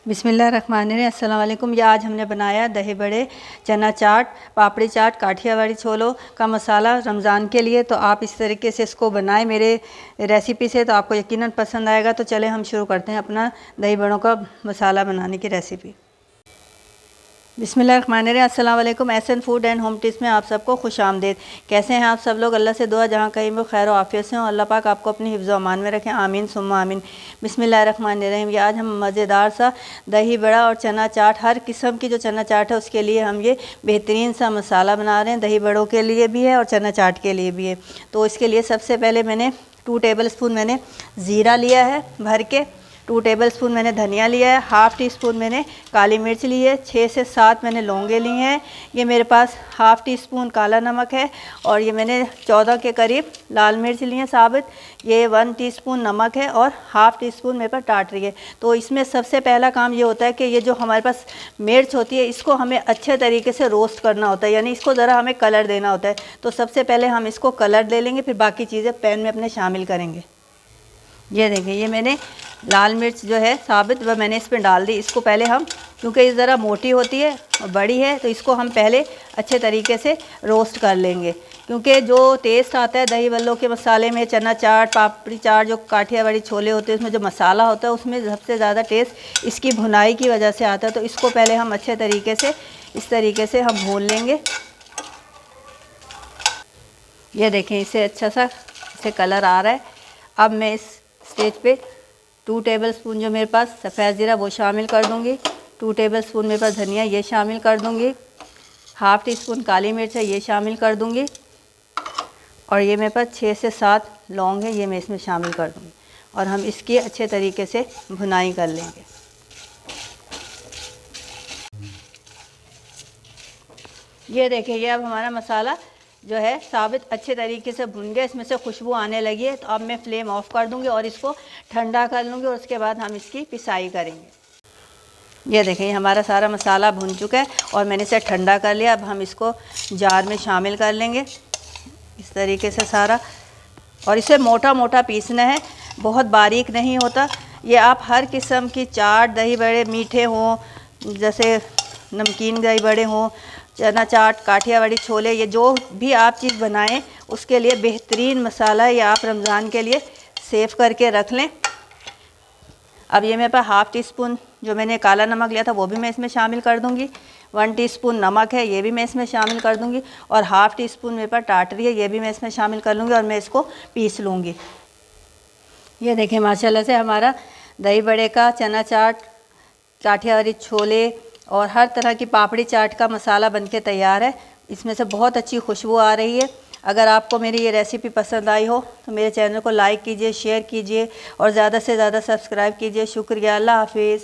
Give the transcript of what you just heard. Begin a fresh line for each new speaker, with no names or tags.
बिस्मिल्लाहिर्रहमानिर्रहीम। अस्सलाम वालेकुम। ये आज हमने बनाया दही बड़े, चना चाट, पापड़ी चाट, काठियावाड़ी छोलों का मसाला रमज़ान के लिए। तो आप इस तरीके से इसको बनाएं मेरे रेसिपी से, तो आपको यकीनन पसंद आएगा। तो चलें हम शुरू करते हैं अपना दही बड़ों का मसाला बनाने की रेसिपी। बिस्मिल्लाहिर्रहमानिर्रहीम। अस्सलाम वालेकुम। Ehsan food and home tips में आप सबको खुश आमदीद। कैसे हैं आप सब लोग? अल्लाह से दुआ जहाँ कहीं भी खैर आफियत से हो, अल्लाह पाक आपको अपनी हिफ्ज़ व अमान में रखें। आमीन सुम्मा आमीन। बिस्मिल्लाहिर्रहमानिर्रहीम। ये आज हम मज़ेदार सा दही बड़ा और चना चाट, हर किस्म की जो चना चाट है उसके लिए हम ये बेहतरीन सा मसाला बना रहे हैं। दही बड़ों के लिए भी है और चना चाट के लिए भी है। तो इसके लिए सबसे पहले मैंने 2 टेबल स्पून मैंने ज़ीरा लिया है भर के, 2 टेबल स्पून मैंने धनिया लिया है, हाफ़ टी स्पून मैंने काली मिर्च ली है, 6 से 7 मैंने लौंगे ली हैं। ये मेरे पास हाफ़ टी स्पून काला नमक है और ये मैंने 14 के करीब लाल मिर्च ली हैं साबित। ये 1 टीस्पून नमक है और हाफ़ टी स्पून मेरे पास टाटरी है। तो इसमें सबसे पहला काम ये होता है कि ये जो हमारे पास मिर्च होती है इसको हमें अच्छे तरीके से रोस्ट करना होता है, यानी इसको ज़रा हमें कलर देना होता है। तो सबसे पहले हम इसको कलर दे लेंगे, फिर बाकी चीज़ें पैन में अपने शामिल करेंगे। ये देखिए, ये मैंने लाल मिर्च जो है साबित वह मैंने इसमें डाल दी। इसको पहले हम, क्योंकि ये ज़रा मोटी होती है और बड़ी है, तो इसको हम पहले अच्छे तरीके से रोस्ट कर लेंगे। क्योंकि जो टेस्ट आता है दही बल्लों के मसाले में, चना चाट, पापड़ी चाट, जो काठियावाड़ी छोले होते हैं उसमें जो मसाला होता है उसमें सबसे ज़्यादा टेस्ट इसकी भुनाई की वजह से आता है। तो इसको पहले हम अच्छे तरीके से इस तरीके से हम भून लेंगे। ये देखें, इसे अच्छा सा इसे कलर आ रहा है। अब मैं इस स्टेज पे 2 टेबल स्पून जो मेरे पास सफ़ेद ज़ीरा वो शामिल कर दूँगी, 2 टेबल स्पून मेरे पास धनिया ये शामिल कर दूँगी, हाफ़ टी स्पून काली मिर्च है ये शामिल कर दूँगी और ये मेरे पास 6 से 7 लौंग है ये मैं इसमें शामिल कर दूँगी और हम इसकी अच्छे तरीके से भुनाई कर लेंगे। ये देखिए, ये अब हमारा मसाला जो है साबित अच्छे तरीके से भुन गया, इसमें से खुशबू आने लगी है। तो अब मैं फ्लेम ऑफ कर दूंगी और इसको ठंडा कर लूँगी और उसके बाद हम इसकी पिसाई करेंगे। ये देखें, हमारा सारा मसाला भुन चुका है और मैंने इसे ठंडा कर लिया। अब हम इसको जार में शामिल कर लेंगे इस तरीके से सारा, और इसे मोटा मोटा पीसना है, बहुत बारीक नहीं होता। ये आप हर किस्म की चाट, दही बड़े मीठे हों, जैसे नमकीन दही बड़े हों, चना चाट, काठियावाड़ी छोले, ये जो भी आप चीज़ बनाएं उसके लिए बेहतरीन मसाला है। ये आप रमज़ान के लिए सेव करके रख लें। अब ये मेरे पास हाफ़ टी स्पून जो मैंने काला नमक लिया था वो भी मैं इसमें शामिल कर दूंगी, 1 टीस्पून नमक है ये भी मैं इसमें शामिल कर दूंगी और हाफ़ टी स्पून मेरे पास टाटरी है ये भी मैं इसमें शामिल कर लूँगी और मैं इसको पीस लूँगी। ये देखें, माशाल्लाह से हमारा दही बड़े का, चना चाट, काठियावाड़ी छोले और हर तरह की पापड़ी चाट का मसाला बनके तैयार है। इसमें से बहुत अच्छी खुशबू आ रही है। अगर आपको मेरी ये रेसिपी पसंद आई हो तो मेरे चैनल को लाइक कीजिए, शेयर कीजिए और ज़्यादा से ज़्यादा सब्सक्राइब कीजिए। शुक्रिया। अल्लाह हाफिज़।